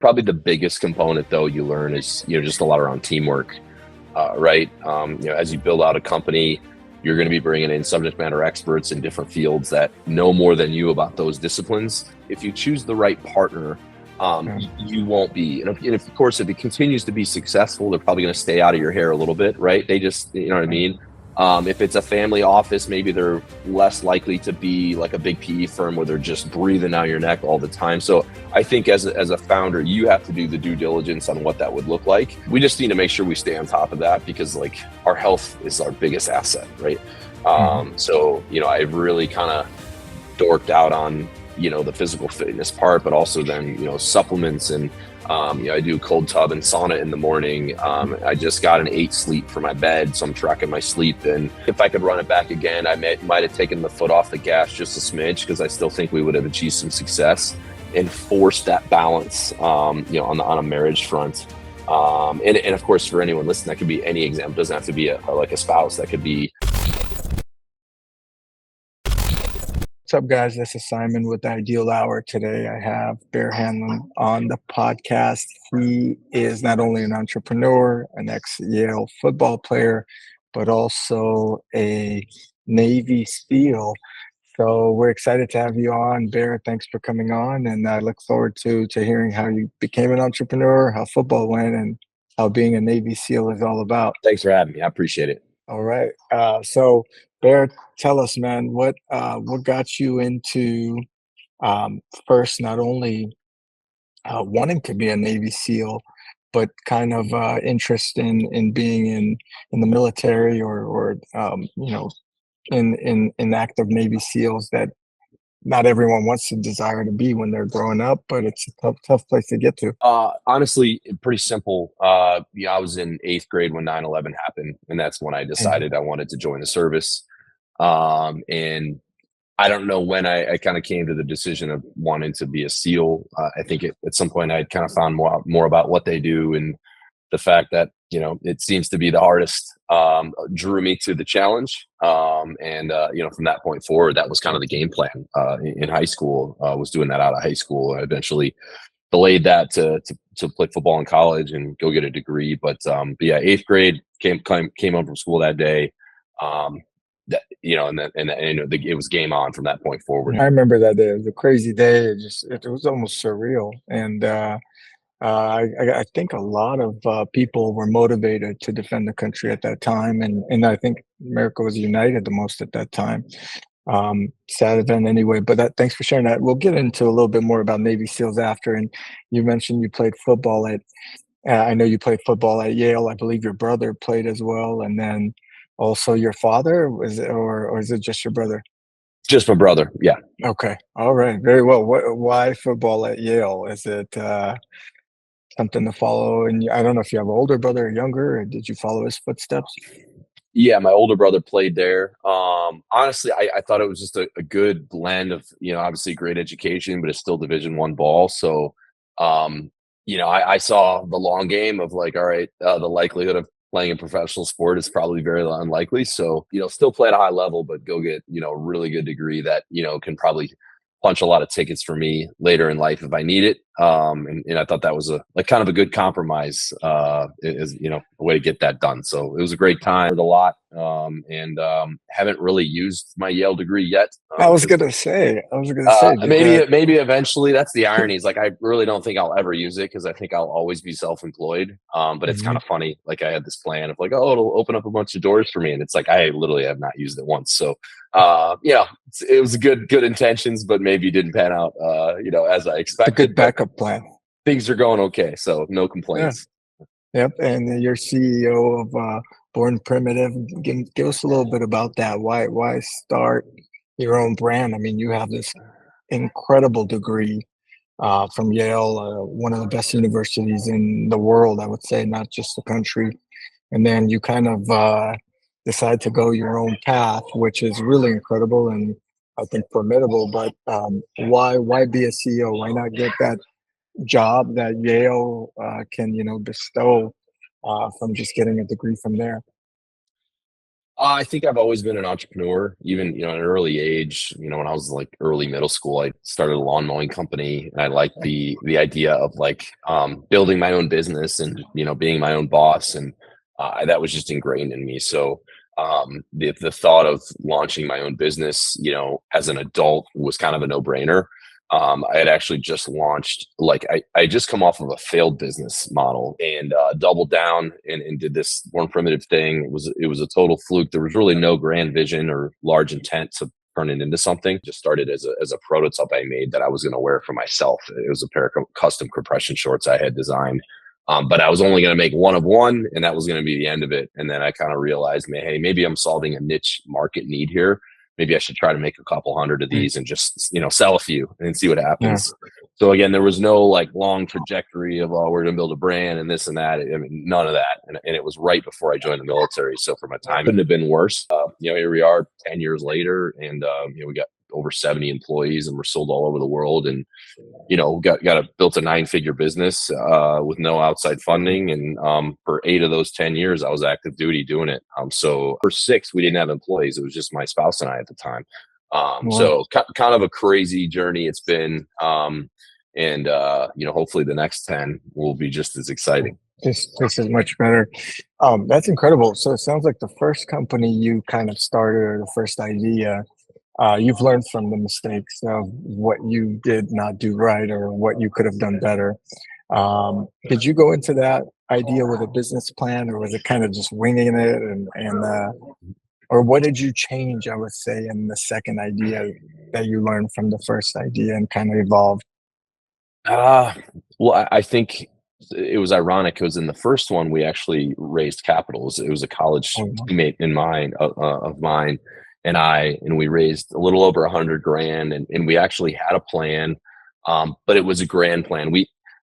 Probably the biggest component though you learn is, just a lot around teamwork, right? As you build out a company, you're going to be bringing in subject matter experts in different fields that know more than you about those disciplines. If you choose the right partner, you won't be. And if, of course, if it continues to be successful, they're probably going to stay out of your hair a little bit, right? They just, you know what I mean? If it's a family office, maybe they're less likely to be like a big PE firm where they're just breathing down your neck all the time. So I think as a founder, you have to do the due diligence on what that would look like. We just need to make sure we stay on top of that because like our health is our biggest asset, right? So, I really kind of dorked out on, the physical fitness part, but also then, supplements and, I do cold tub and sauna in the morning. I just got an 8 sleep for my bed, so I'm tracking my sleep. And if I could run it back again, I might have taken the foot off the gas just a smidge because I still think we would have achieved some success and forced that balance, on a marriage front. And of course, for anyone listening, that could be any example. It doesn't have to be like a spouse. That could be. What's up, guys? This is Simon with the Ideal Hour. Today, I have Bear Handlon on the podcast. He is not only an entrepreneur, an ex-Yale football player, but also a Navy SEAL. So we're excited to have you on, Bear. Thanks for coming on, and I look forward to hearing how you became an entrepreneur, how football went, and how being a Navy SEAL is all about. Thanks for having me. I appreciate it. All right. So Bear, tell us, man, what got you into first not only wanting to be a Navy SEAL, but kind of interest in being in the military or in active Navy SEALs that not everyone wants to desire to be when they're growing up, but it's a tough place to get to. Honestly, pretty simple. I was in 8th grade when 9/11 happened, and that's when I decided I wanted to join the service. And I don't know when I kind of came to the decision of wanting to be a SEAL. I think at some point I'd kind of found more about what they do, and the fact that, it seems to be the hardest, drew me to the challenge. And from that point forward, that was kind of the game plan, in high school. Was doing that out of high school. I eventually delayed that to play football in college and go get a degree. But yeah, 8th grade came home from school that day. It was game on from that point forward. I remember that day. It was a crazy day. It was almost surreal. And I think a lot of people were motivated to defend the country at that time. And I think America was united the most at that time. Sad event anyway, but thanks for sharing that. We'll get into a little bit more about Navy SEALs after. And you mentioned you played football I know you played football at Yale. I believe your brother played as well. And then also your father, or is it just your brother? Just my brother. Yeah. Okay. All right. Very well. Why football at Yale? Is it something to follow? And I don't know if you have an older brother or younger, or did you follow his footsteps? Yeah, my older brother played there. Honestly, I thought it was just a good blend of, obviously great education, but it's still Division I ball. So, I saw the long game of like, all right, the likelihood of playing a professional sport is probably very unlikely. So, still play at a high level, but go get, a really good degree that, can probably punch a lot of tickets for me later in life if I need it. And I thought that was kind of a good compromise, is, a way to get that done. So it was a great time, a lot, and haven't really used my Yale degree yet. I was gonna say, maybe eventually. That's the irony. Is like I really don't think I'll ever use it because I think I'll always be self-employed. But it's kind of funny. Like I had this plan of like, oh, it'll open up a bunch of doors for me, and it's like I literally have not used it once. So it was good intentions, but maybe didn't pan out, as I expected. A good backup plan. Things are going okay, so no complaints. Yeah. Yep, and you're CEO of Born Primitive. Give us a little bit about that. Why start your own brand? I mean, you have this incredible degree from Yale, one of the best universities in the world, I would say, not just the country. And then you kind of decide to go your own path, which is really incredible and I think formidable. But why be a CEO? Why not get that job that Yale can bestow from just getting a degree from there? I think I've always been an entrepreneur, even, at an early age. When I was like early middle school, I started a lawn mowing company, and I liked the idea of like building my own business and being my own boss, and that was just ingrained in me. So the thought of launching my own business, as an adult was kind of a no brainer. I had actually just launched, like I just come off of a failed business model and doubled down and did this Born Primitive thing. It was a total fluke. There was really no grand vision or large intent to turn it into something. Just started as a prototype I made that I was going to wear for myself. It was a pair of custom compression shorts I had designed. But I was only going to make one of one, and that was going to be the end of it. And then I kind of realized, hey, maybe I'm solving a niche market need here. Maybe I should try to make a couple hundred of these and just, sell a few and see what happens. Yeah. So again, there was no like long trajectory of, we're going to build a brand and this and that. I mean, none of that. And it was right before I joined the military. So for my time, it couldn't have been worse. Here we are 10 years later, and, we got over 70 employees, and we're sold all over the world. And, built a 9-figure business with no outside funding. And for 8 of those 10 years, I was active duty doing it. So for 6, we didn't have employees. It was just my spouse and I at the time. Wow. So kind of a crazy journey it's been. And hopefully the next 10 will be just as exciting. This is much better. That's incredible. So it sounds like the first company you kind of started, or the first idea, you've learned from the mistakes of what you did not do right or what you could have done better. Did you go into that idea with a business plan, or was it kind of just winging it? Or what did you change, I would say, in the second idea that you learned from the first idea and kind of evolved? Well, I think it was ironic because in the first one, we actually raised capital. It was a college teammate of mine and we raised a little over $100,000, and we actually had a plan, but it was a grand plan.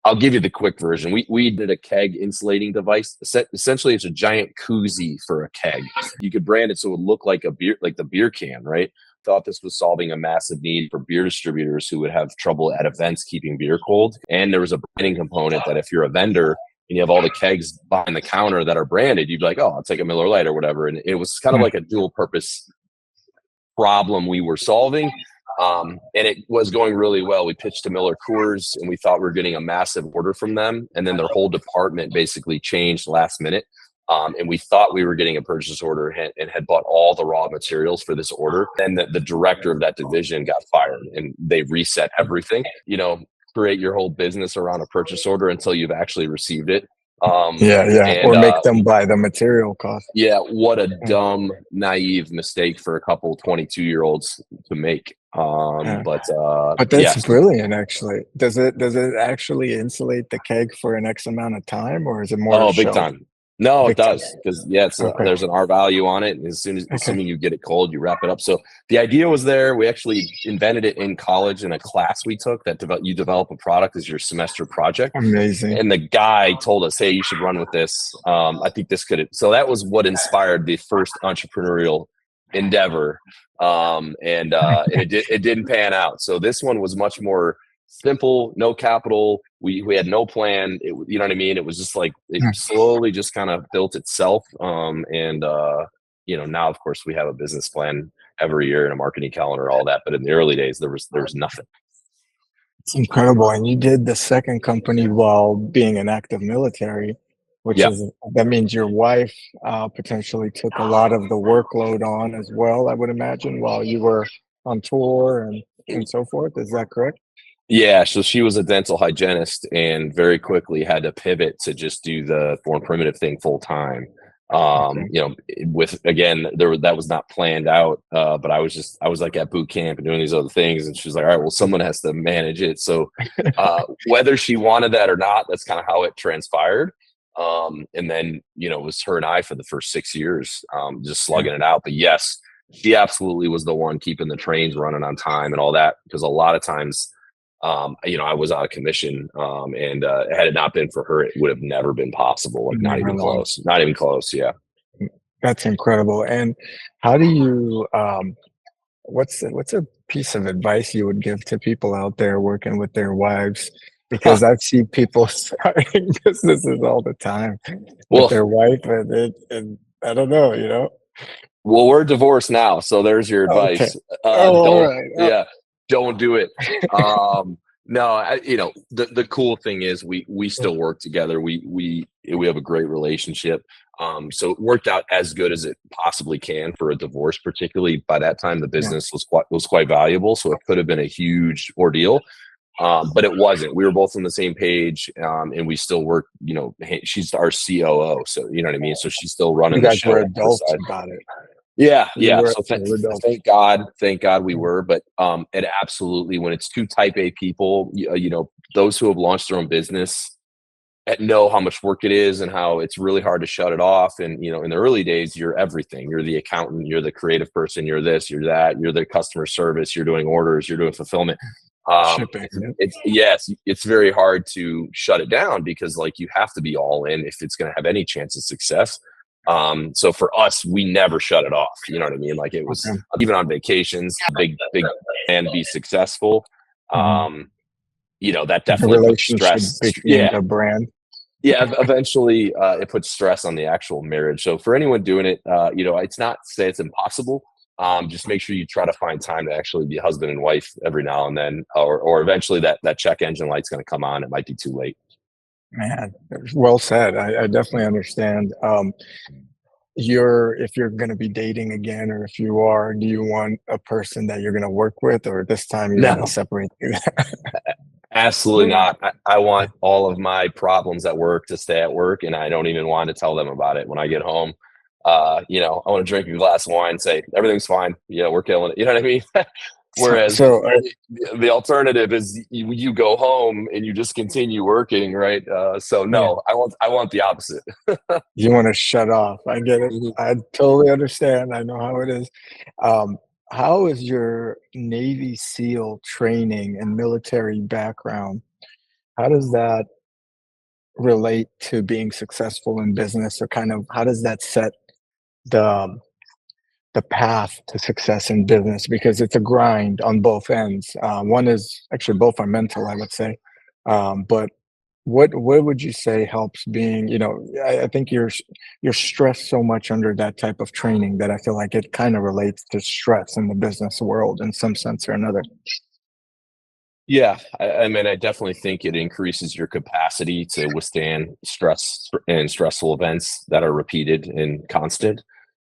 I'll give you the quick version. We did a keg insulating device. Essentially, it's a giant koozie for a keg. You could brand it so it would look like a beer, like the beer can, right? Thought this was solving a massive need for beer distributors who would have trouble at events keeping beer cold. And there was a branding component that if you're a vendor and you have all the kegs behind the counter that are branded, you'd be like, oh, I'll take a Miller Lite or whatever. And it was kind of like a dual purpose problem we were solving. And it was going really well. We pitched to Miller Coors, and we thought we were getting a massive order from them. And then their whole department basically changed last minute. And we thought we were getting a purchase order and had bought all the raw materials for this order. Then the director of that division got fired, and they reset everything. Create your whole business around a purchase order until you've actually received it. Or make them buy the material cost. Yeah, what a dumb, naive mistake for a couple 22-year-olds to make. But that's brilliant. Actually, does it actually insulate the keg for an X amount of time, or is it more? Oh, big time. No, it does, because there's an R value on it, and assuming you get it cold, you wrap it up. So the idea was there. We actually invented it in college in a class we took that you develop a product as your semester project. Amazing. And the guy told us, hey, you should run with this. I think this could. So that was what inspired the first entrepreneurial endeavor. It didn't pan out. So this one was much more simple, no capital. We had no plan. You know what I mean? It was just like it slowly just kind of built itself. Now of course we have a business plan every year and a marketing calendar, all that. But in the early days, there was nothing. It's incredible. And you did the second company while being an active military, that means your wife potentially took a lot of the workload on as well, I would imagine, while you were on tour and so forth. Is that correct? Yeah, so she was a dental hygienist and very quickly had to pivot to just do the Born Primitive thing full time. That was not planned out, but I was like at boot camp and doing these other things, and she was like, all right, well, someone has to manage it. So whether she wanted that or not, that's kind of how it transpired. And then, it was her and I for the first 6 years, just slugging it out. But yes, she absolutely was the one keeping the trains running on time and all that, because a lot of times, I was out of commission, and had it not been for her, it would have never been possible. Like not even close. Yeah. That's incredible. And how do you, what's a piece of advice you would give to people out there working with their wives? Because I've seen people starting businesses all the time with their wife, and I don't know, Well, we're divorced now, so there's your Okay. advice. Oh, all Don't, right. yeah, don't do it. No, the cool thing is we still work together. We have a great relationship. So it worked out as good as it possibly can for a divorce. Particularly by that time, the Yeah. business was quite valuable, so it could have been a huge ordeal. But it wasn't. We were both on the same page, and we still work. She's our COO, so you know what I mean. So she's still You running the guys show were on her adults side. about it. Yeah, You yeah. were So adults. thank God we Mm. were. But it absolutely, when it's two type A people, those who have launched their own business know how much work it is and how it's really hard to shut it off. And in the early days, you're everything. You're the accountant, you're the creative person, you're this, you're that, you're the customer service, you're doing orders, you're doing fulfillment. Shipping. Yeah. It's very hard to shut it down because like you have to be all in if it's going to have any chance of success. So for us, we never shut it off. You know what I mean? Like it was Okay. even on vacations, big and be successful. Mhm. That The definitely puts relationship stress. between Yeah. the brand. Yeah. Eventually, it puts stress on the actual marriage. So for anyone doing it, it's not to say it's impossible. Just make sure you try to find time to actually be husband and wife every now and then, or eventually that check engine light's going to come on. It might be too late. Man, well said. I definitely understand. If you're going to be dating again, or if you are, do you want a person that you're going to work with, or this time you want to No, separate? absolutely not. I want all of my problems at work to stay at work, and I don't even want to tell them about it when I get home. I want to drink a glass of wine and say everything's fine. Yeah, we're killing it. You know what I mean? So, Whereas so the alternative is you go home and you just continue working, right? So yeah, no, I want the opposite. you want to shut off. I get it. Mhm. I totally understand. I know how it is. Um, how is your Navy SEAL training and military background? How does that relate to being successful in business, or kind of how does that set the the path to success in business? Because it's a grind on both ends. One is actually, both are mental, I would say. But what would you say helps being? I think you're stressed so much under that type of training that I feel like it kind of relates to stress in the business world in some sense or another. Yeah, I mean, I definitely think it increases your capacity to withstand stress and stressful events that are repeated and constant.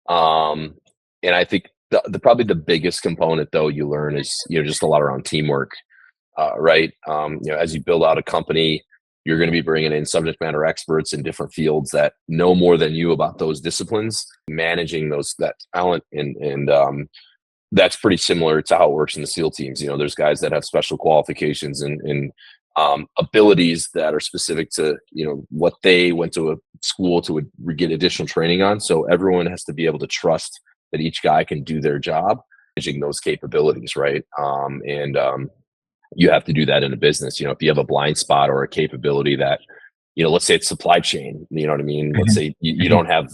Um, and I think the probably the biggest component though you learn is just a lot around teamwork, right? As you build out a company, you're going to be bringing in subject matter experts in different fields that know more than you about those disciplines, managing that talent and that's pretty similar to how it works in the SEAL teams. There's guys that have special qualifications and abilities that are specific to what they went to a school to get additional training on. So everyone has to be able to trust that each guy can do their job, managing those capabilities, right? And you have to do that in a business. If you have a blind spot or a capability that, let's say it's supply chain, you know what I mean? Let's Mhm, say you mhm. don't have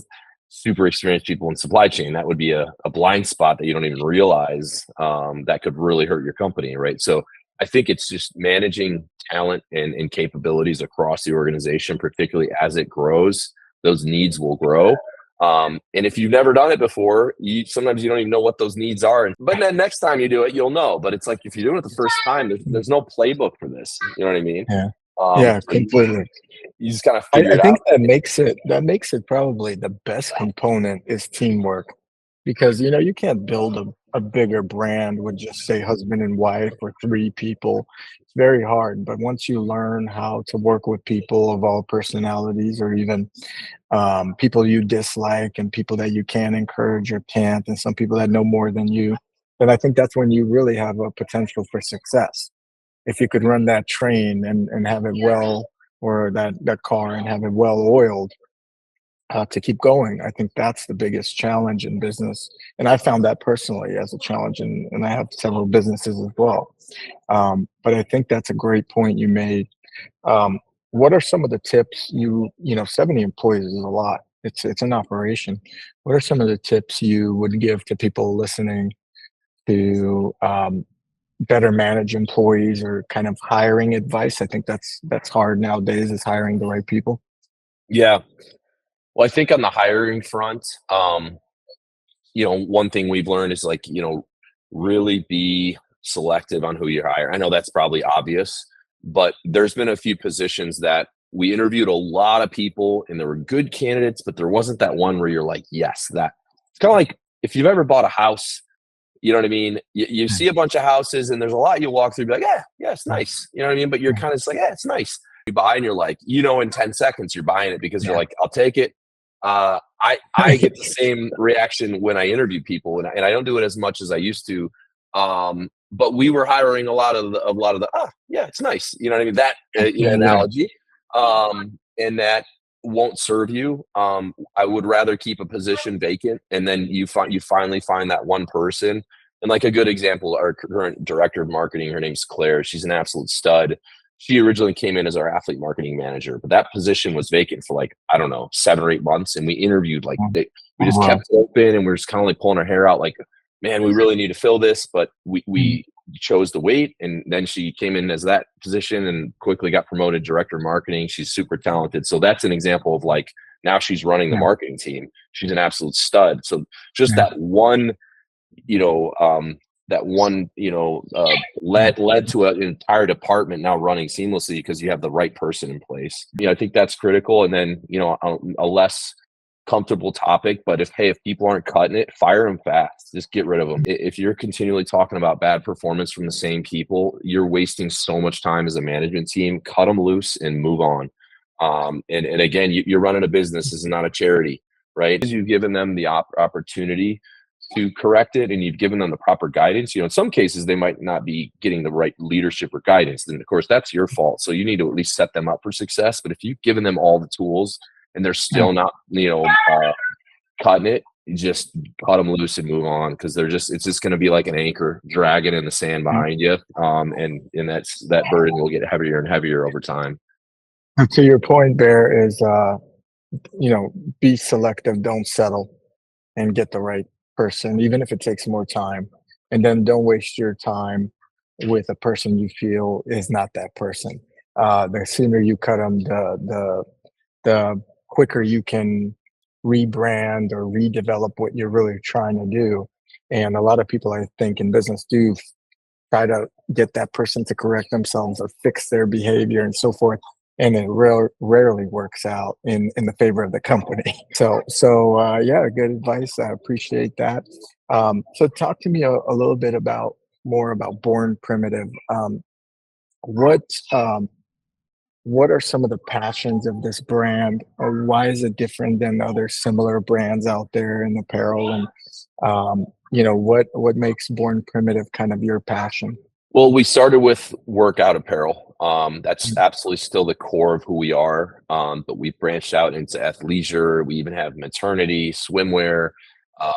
super experienced people in supply chain. That would be a blind spot that you don't even realize that could really hurt your company, right? So I think it's just managing talent and capabilities across the organization, particularly as it grows. Those needs will grow. And if you've never done it before, sometimes you don't even know what those needs are. But then next time you do it, you'll know. But it's like if you're doing it the first time, there's no playbook for this. You know what I mean? Yeah, yeah, So you, completely. you just kind of I, figure I it think out. that makes it probably the best component is teamwork, because you can't build a bigger brand with just say husband and wife or three people. It's very hard. But once you learn how to work with people of all personalities, or even people you dislike and people that you can encourage or can't, and some people that know more than you, then I think that's when you really have a potential for success. If you could run that train and have it well, or that car and have it well oiled, to keep going, I think that's the biggest challenge in business. And I found that personally as a challenge, and I have several businesses as well. But I think that's a great point you made. Um, what are some of the tips 70 employees is a lot. It's an operation. What are some of the tips you would give to people listening to better manage employees, or kind of hiring advice? I think that's hard nowadays, is hiring the right people. Yeah. Well, I think on the hiring front, one thing we've learned is like, really be selective on who you hire. I know that's probably obvious, but there's been a few positions that we interviewed a lot of people and there were good candidates, but there wasn't that one where you're like, yes, that. It's kind of like if you've ever bought a house, you know what I mean? You see a bunch of houses and there's a lot you walk through, be like, yeah, it's nice. You know what I mean? But you're kind of just like, yeah, it's nice. You buy and you're like, in 10 seconds, you're buying it because you're like, I'll take it. I get the same reaction when I interview people, and I don't do it as much as I used to. But we were hiring a lot of the yeah, it's nice. You know what I mean? That analogy, and that won't serve you. I would rather keep a position vacant, and then you finally find that one person. And like a good example, our current director of marketing, her name's Claire. She's an absolute stud. She originally came in as our athlete marketing manager, but that position was vacant for like, I don't know, 7 or 8 months. And we interviewed we just kept it open, and we're just kind of like pulling our hair out like, man, we really need to fill this, but we chose to wait. And then she came in as that position and quickly got promoted director of marketing. She's super talented. So that's an example of like, now she's running the marketing team. She's an absolute stud. So just that one, led to an entire department now running seamlessly because you have the right person in place. I think that's critical. And then, a less comfortable topic, but if people aren't cutting it, fire them fast. Just get rid of them. If you're continually talking about bad performance from the same people, you're wasting so much time as a management team. Cut them loose and move on. And again, you're running a business. This is not a charity, right? You've given them the opportunity to correct it, and you've given them the proper guidance. In some cases they might not be getting the right leadership or guidance, then of course that's your fault. So you need to at least set them up for success. But if you've given them all the tools and they're still not cutting it, you just cut them loose and move on, because it's just going to be like an anchor dragging in the sand behind you, and that burden will get heavier and heavier over time. To your point, Bear, is be selective, don't settle, and get the right person, even if it takes more time. And then don't waste your time with a person you feel is not that person. The sooner you cut them, the quicker you can rebrand or redevelop what you're really trying to do. And a lot of people, I think, in business do try to get that person to correct themselves or fix their behavior and so forth. And it rarely works out in the favor of the company. So yeah, good advice. I appreciate that. So talk to me a little bit more about Born Primitive. What are some of the passions of this brand, or why is it different than other similar brands out there in apparel? And what makes Born Primitive kind of your passion? Well, we started with workout apparel. That's absolutely still the core of who we are. But we've branched out into athleisure. We even have maternity, swimwear.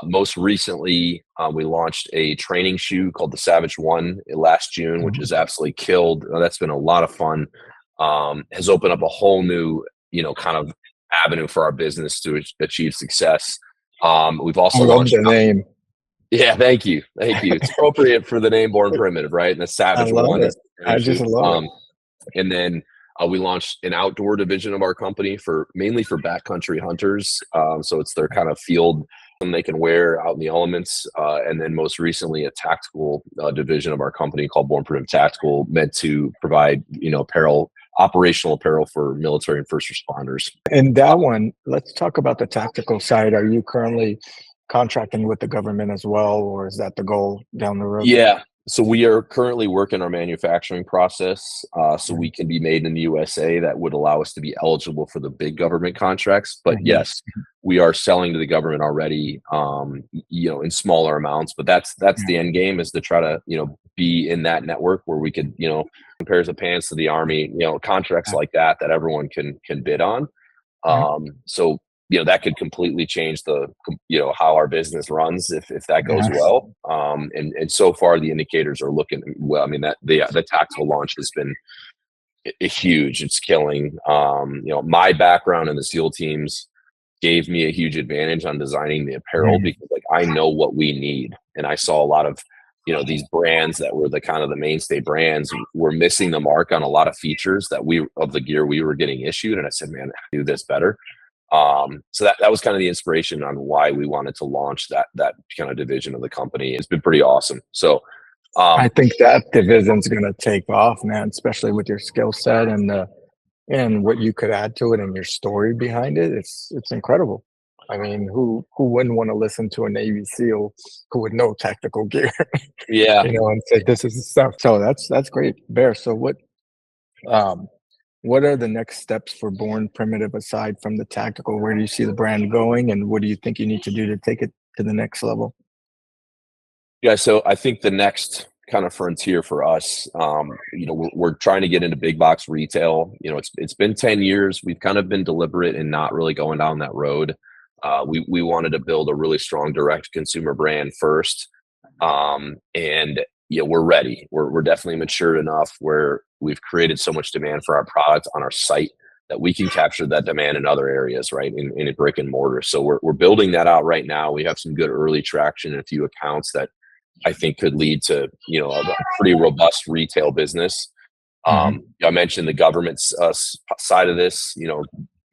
Most recently, we launched a training shoe called the Savage 1 last June, which is absolutely killed. That's been a lot of fun. Has opened up a whole new, kind of avenue for our business to achieve success. We've also launched the name. Yeah, thank you. It's appropriate for the name Born Primitive, right? And the Savage 1 is I just love it. And then we launched an outdoor division of our company mainly for backcountry hunters. So it's their kind of field they can wear out in the elements. And then most recently, a tactical division of our company called Born Primitive Tactical, meant to provide, operational apparel for military and first responders. And that one, let's talk about the tactical side. Are you currently contracting with the government as well, or is that the goal down the road? Yeah. So we are currently working our manufacturing process, so we can be made in the USA. That would allow us to be eligible for the big government contracts. But yes, we are selling to the government already, in smaller amounts. But that's the end game, is to try to, be in that network where we could, compare the pants to the Army, contracts like that everyone can bid on. So that could completely change how our business runs if that goes well. And so far the indicators are looking well. I mean, that the tactical launch has been huge. It's killing. My background in the SEAL teams gave me a huge advantage on designing the apparel, because I know what we need. And I saw a lot of, these brands that were the kind of the mainstay brands were missing the mark on a lot of features of the gear we were getting issued. And I said, man, I do this better. So that was kind of the inspiration on why we wanted to launch that kind of division of the company. It's been pretty awesome. So I think that division's going to take off, man, especially with your skill set and what you could add to it and your story behind it. It's incredible. I mean, who wouldn't want to listen to a Navy SEAL who would know tactical gear, yeah, and say this is the stuff. So that's great, Bear. So um, what are the next steps for Born Primitive aside from the tactical? Where do you see the brand going, and what do you think you need to do to take it to the next level? yeah. So I think the next kind of frontier for us, we're trying to get into big box retail. It's been 10 years. We've kind of been deliberate and not really going down that road. We wanted to build a really strong direct consumer brand first, and we're ready. We're definitely mature enough where we've created so much demand for our product on our site that we can capture that demand in other areas, right? In a brick and mortar. So we're building that out right now. We have some good early traction in a few accounts that I think could lead to a pretty robust retail business. I mentioned the government side of this.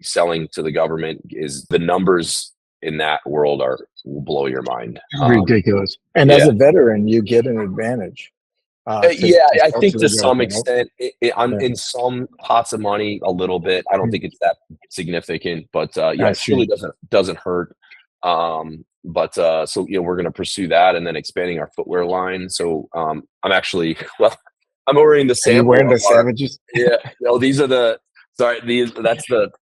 Selling to the government, is the numbers in that world will blow your mind. Ridiculous. And as a veteran, you get an advantage. I think to some government, extent, in some pots of money, a little bit. I don't think it's that significant, but it surely doesn't hurt. So we're going to pursue that, and then expanding our footwear line. So I'm actually I'm wearing the sample. Are you wearing the Savages? Yeah, these are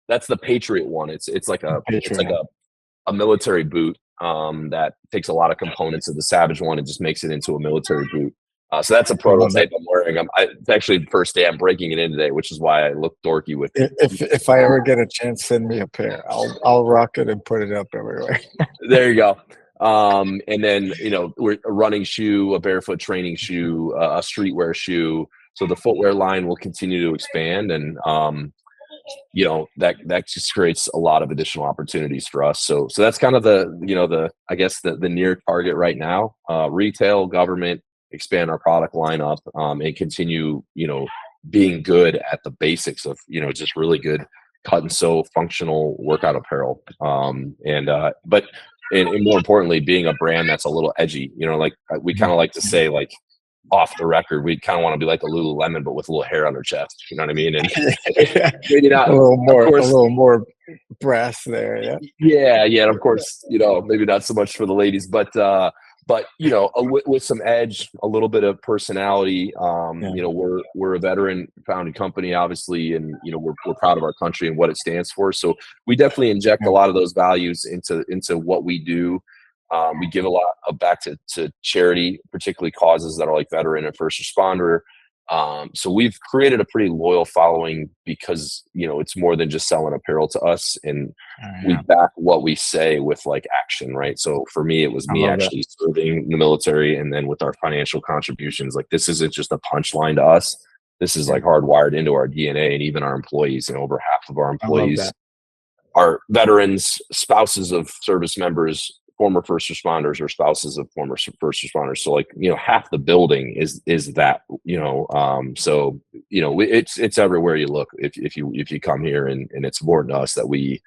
that's the Patriot one. It's like a military boot that takes a lot of components of the Savage one and just makes it into a military boot. So that's a prototype I'm wearing. It's actually the first day I'm breaking it in today, which is why I look dorky with it. If I ever get a chance, send me a pair. I'll rock it and put it up everywhere. There you go. And then we're a running shoe, a barefoot training shoe, a streetwear shoe. So the footwear line will continue to expand, and that just creates a lot of additional opportunities for us. So that's kind of the near target right now. Retail, government, expand our product lineup, and continue being good at the basics of just really good cut and sew functional workout apparel. But more importantly, being a brand that's a little edgy. We kind of like to say, like, off the record, we kind of want to be like a Lululemon, but with a little hair on her chest. You know what I mean? And maybe not a little more brass there. Yeah. And of course, maybe not so much for the ladies, but with some edge, a little bit of personality. We're a veteran founded company, obviously, and we're proud of our country and what it stands for. So we definitely inject a lot of those values into what we do. We give a lot back to charity, particularly causes that are like veteran and first responder. So we've created a pretty loyal following because, it's more than just selling apparel to us, and we back what we say with like action, right? So for me, it was me actually serving the military, and then with our financial contributions, like, this isn't just a punchline to us. This is like hardwired into our DNA, and even our employees, over half of our employees are veterans, spouses of service members, former first responders, or spouses of former first responders. So half the building is that, so it's everywhere you look. If you come here, and it's important to us that we,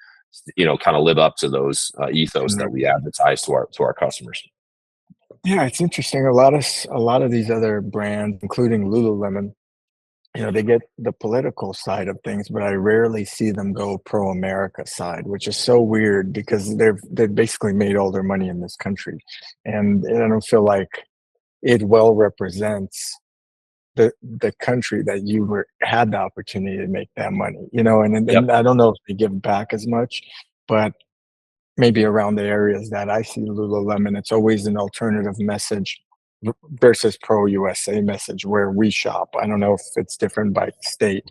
kind of live up to those ethos that we advertise to our customers. Yeah, it's interesting. A lot of these other brands, including Lululemon, they get the political side of things, but I rarely see them go pro-America side, which is so weird because they've basically made all their money in this country, and I don't feel like it well represents the country that you had the opportunity to make that money, and I don't know if they give back as much, but maybe around the areas that I see Lululemon, it's always an alternative message versus pro USA message where we shop. I don't know if it's different by state.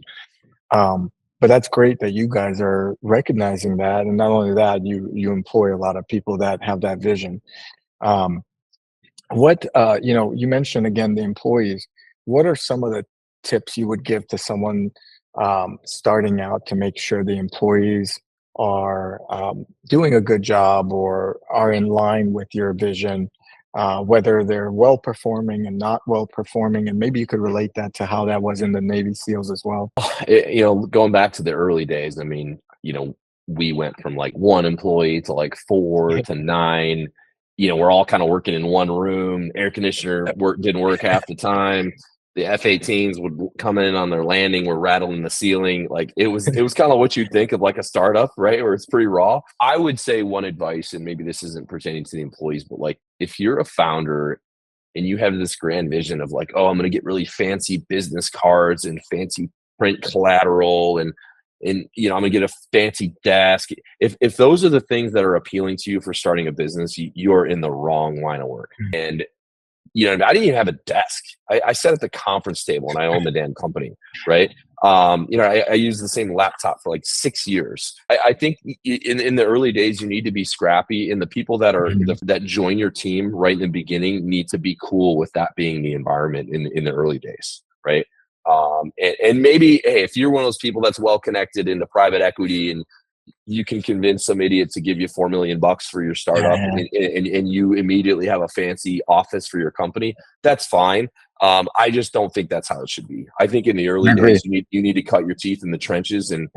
But that's great that you guys are recognizing that. And not only that, you employ a lot of people that have that vision. You mentioned again, the employees. What are some of the tips you would give to someone starting out to make sure the employees are doing a good job or are in line with your vision? Whether they're well performing and not well performing, and maybe you could relate that to how that was in the Navy SEALs as well. Going back to the early days, I mean, we went from like 1 employee to like 4 to 9. We're all kind of working in one room. Air conditioner didn't work half the time. The F-18s would come in on their landing, we're rattling the ceiling. Like it was kind of what you'd think of like a startup, right? Where it's pretty raw. I would say one advice, and maybe this isn't pertaining to the employees, but like if you're a founder and you have this grand vision of like, oh, I'm going to get really fancy business cards and fancy print collateral and I'm going to get a fancy desk. If those are the things that are appealing to you for starting a business, you're in the wrong line of work. And I didn't even have a desk. I sat at the conference table and I own the damn company, right? I used the same laptop for like 6 years. I think in the early days, you need to be scrappy, and the people that are that join your team right in the beginning need to be cool with that being the environment in the early days, right? And maybe, hey, if you're one of those people that's well connected into private equity and you can convince some idiot to give you $4 million for your startup, and you immediately have a fancy office for your company, that's fine. I just don't think that's how it should be. I think in the early days, you need to cut your teeth in the trenches and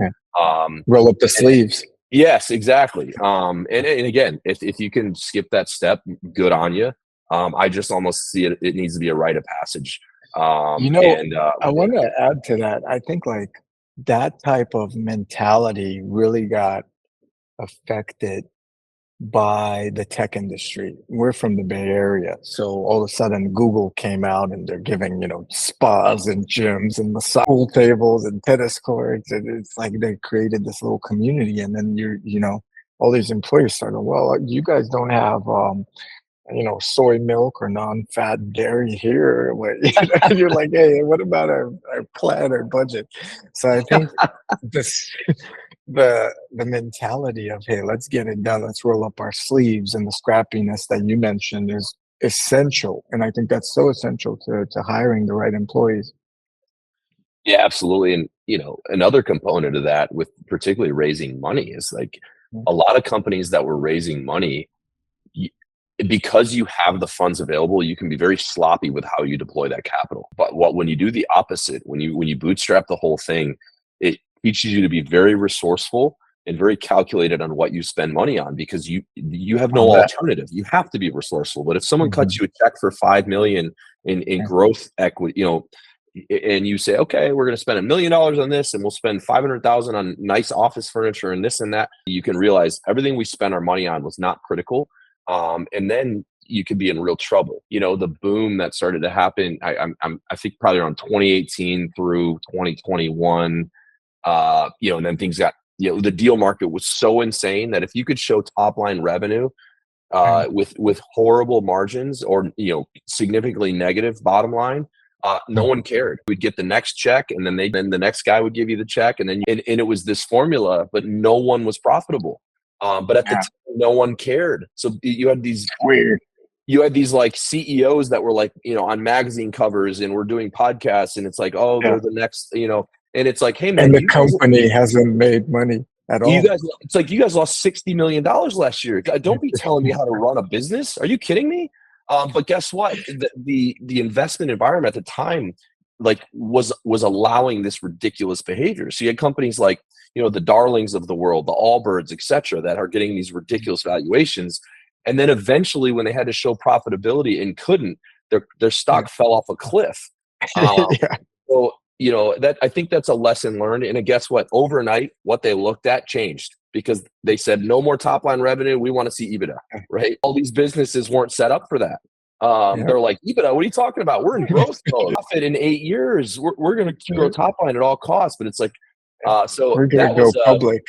roll up the sleeves. Yes, exactly. And again, if you can skip that step, good on you. I just almost see it needs to be a rite of passage. I want to add to that. I think like that type of mentality really got affected by the tech industry. We're from the Bay Area, so all of a sudden Google came out and they're giving spas and gyms and massage tables and tennis courts, and it's like they created this little community. And then all these employers started, well, you guys don't have soy milk or non-fat dairy here. And you're like, hey, what about our plan or budget? So I think the mentality of, hey, let's get it done, let's roll up our sleeves, and the scrappiness that you mentioned is essential. And I think that's so essential to hiring the right employees. Yeah, absolutely. And another component of that, with particularly raising money, is like a lot of companies that were raising money, because you have the funds available, you can be very sloppy with how you deploy that capital. But when you do the opposite, when you bootstrap the whole thing, it teaches you to be very resourceful and very calculated on what you spend money on, because you have no alternative. You have to be resourceful. But if someone cuts you a check for $5 million in growth equity, and you say, okay, we're going to spend $1 million on this, and we'll spend $500,000 on nice office furniture and this and that, you can realize everything we spent our money on was not critical. And then you could be in real trouble. The boom that started to happen, I think probably around 2018 through 2021, and then things got, the deal market was so insane that if you could show top line revenue, with horrible margins or, significantly negative bottom line, no one cared. We'd get the next check, and then the next guy would give you the check. And it was this formula, but no one was profitable. But at the time, no one cared. So you had these like CEOs that were like, on magazine covers, and we're doing podcasts, and it's like, oh, they're the next, and it's like, hey man, and the company hasn't made money at all. It's like, you guys lost $60 million last year. Don't be telling me how to run a business. Are you kidding me? But guess what? The investment environment at the time, like, was allowing this ridiculous behavior. So you had companies like, the Darlings of the world, the Allbirds, et cetera, that are getting these ridiculous valuations. And then eventually, when they had to show profitability and couldn't, their stock fell off a cliff. So, I think that's a lesson learned. And guess what? Overnight, what they looked at changed, because they said, no more top line revenue. We want to see EBITDA, right? All these businesses weren't set up for that. They're like, EBITDA, what are you talking about? We're in growth mode. Profit in 8 years. We're going to grow top line at all costs. But it's like, so we're going to go public.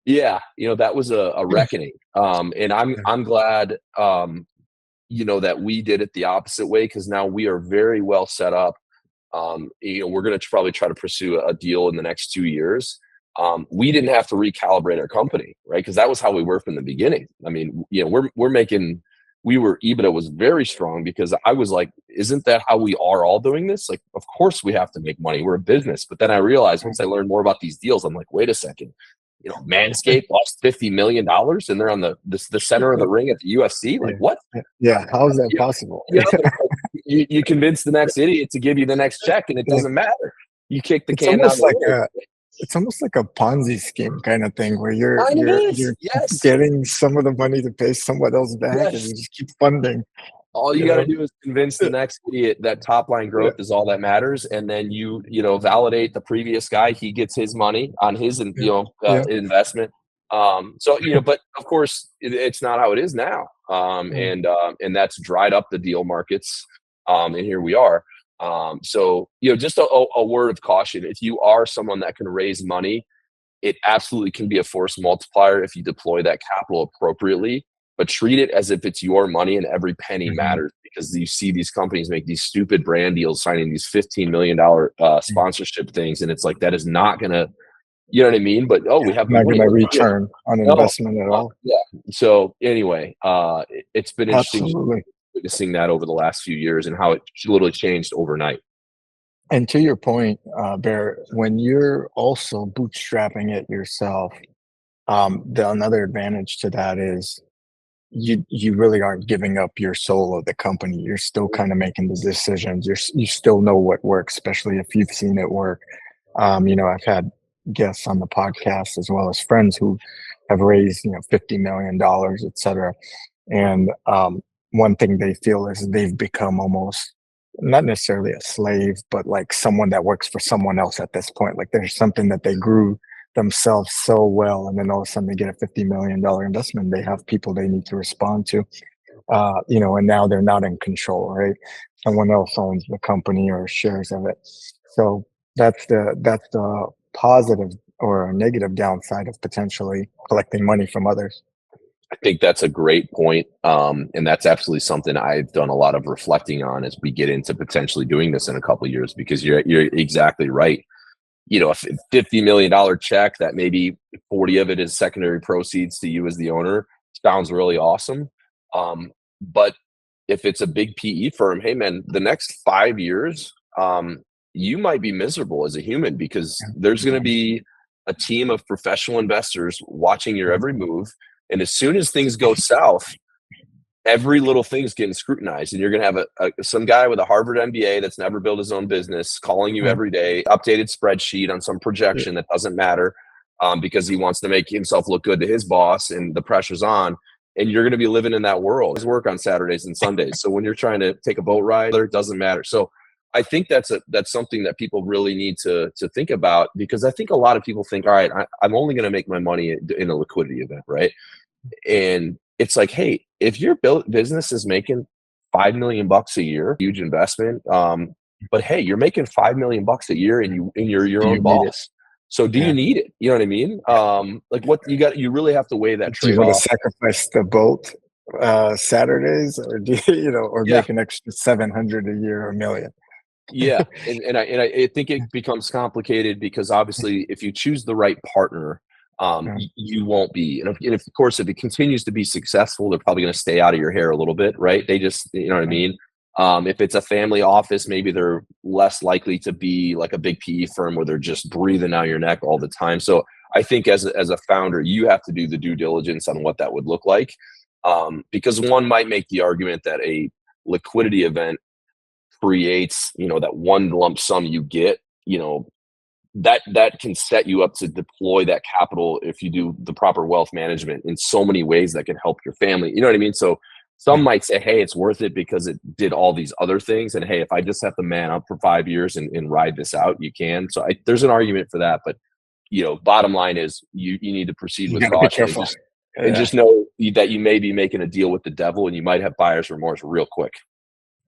Yeah. That was a reckoning. And I'm glad, that we did it the opposite way, because now we are very well set up. We're going to probably try to pursue a deal in the next 2 years. We didn't have to recalibrate our company, right? Because that was how we were from the beginning. I mean, EBITDA was very strong, because I was like, isn't that how we are all doing this? Like, of course we have to make money. We're a business. But then I realized, once I learned more about these deals, I'm like, wait a second, Manscaped lost $50 million and they're on the center of the ring at the UFC. Like, what? Yeah. How is that possible? You convince the next idiot to give you the next check, and it doesn't matter. You kick the can down the road. it's almost like a Ponzi scheme kind of thing where Kind of is. you're Yes. getting some of the money to pay someone else back, and Yes. you just keep funding, All you you got to know? do is convince the next idiot that top line Yeah, growth is all that matters, and then validate the previous guy. He gets his money on his yeah, yeah, investment. But of course, it's not how it is now, mm, and that's dried up the deal markets, and here we are. Just a word of caution: if you are someone that can raise money, it absolutely can be a force multiplier if you deploy that capital appropriately, but treat it as if it's your money and every penny mhm, matters, because you see these companies make these stupid brand deals, signing these $15 million mm. sponsorship things. And it's like, that is not going to, you know what I mean? But, oh, we Yeah, have the not money. gonna Let's do it. return on No, investment at all. yeah. So anyway, it's been interesting Absolutely. witnessing that over the last few years and how it literally changed overnight. And to your point, Bear, when you're also bootstrapping it yourself, another advantage to that is you really aren't giving up your soul of the company. You're still kind of making the decisions. You still know what works, especially if you've seen it work. I've had guests on the podcast as well as friends who have raised, $50 million, et cetera. And one thing they feel is they've become almost not necessarily a slave, but like someone that works for someone else at this point. Like there's something that they grew themselves so well, and then all of a sudden they get a $50 million investment. They have people they need to respond to, and now they're not in control, right? Someone else owns the company or shares of it. So that's the positive or a negative downside of potentially collecting money from others. I think that's a great point. And that's absolutely something I've done a lot of reflecting on as we get into potentially doing this in a couple of years, because you're exactly right. A $50 million check that maybe 40 of it is secondary proceeds to you as the owner sounds really awesome. But if it's a big PE firm, hey man, the next 5 years, you might be miserable as a human, because there's going to be a team of professional investors watching your every move. And as soon as things go south, every little thing's getting scrutinized, and you're going to have some guy with a Harvard MBA that's never built his own business calling you Yeah, every day, updated spreadsheet on some yeah, projection that doesn't matter, because he wants to make himself look good to his boss, and the pressure's on. And you're going to be living in that world. His work on Saturdays and Sundays. So when you're trying to take a boat ride, it doesn't matter. So I think that's something that people really need to think about, because I think a lot of people think, all right, I'm only going to make my money in a liquidity event, right? And it's like, hey, if your business is making 5 million bucks a year, huge investment. But hey, you're making 5 million bucks a year, and you're your do you own need it? boss. So do you Yeah. need it? You know what I mean? Like, what you really have to weigh that Do you trade want to off. sacrifice the boat Saturdays, or do you, or Yeah. make an extra 700 a year or a million? Yeah, and I think it becomes complicated, because obviously, if you choose the right partner, Yeah, you won't be. And of course, if it continues to be successful, they're probably going to stay out of your hair a little bit, right? They just, you know what I yeah, mean. If it's a family office, maybe they're less likely to be like a big PE firm where they're just breathing down your neck all the time. So I think as a founder, you have to do the due diligence on what that would look like, because one might make the argument that a liquidity event creates, that one lump sum you get, that can set you up to deploy that capital if you do the proper wealth management in so many ways that can help your family. You know what I mean? So some yeah. might say, hey, it's worth it because it did all these other things. And hey, if I just have to man up for 5 years and ride this out, you can. So there's an argument for that. But bottom line is you need to proceed You with got to be caution, careful. and Yeah, just know that you may be making a deal with the devil, and you might have buyer's remorse real quick.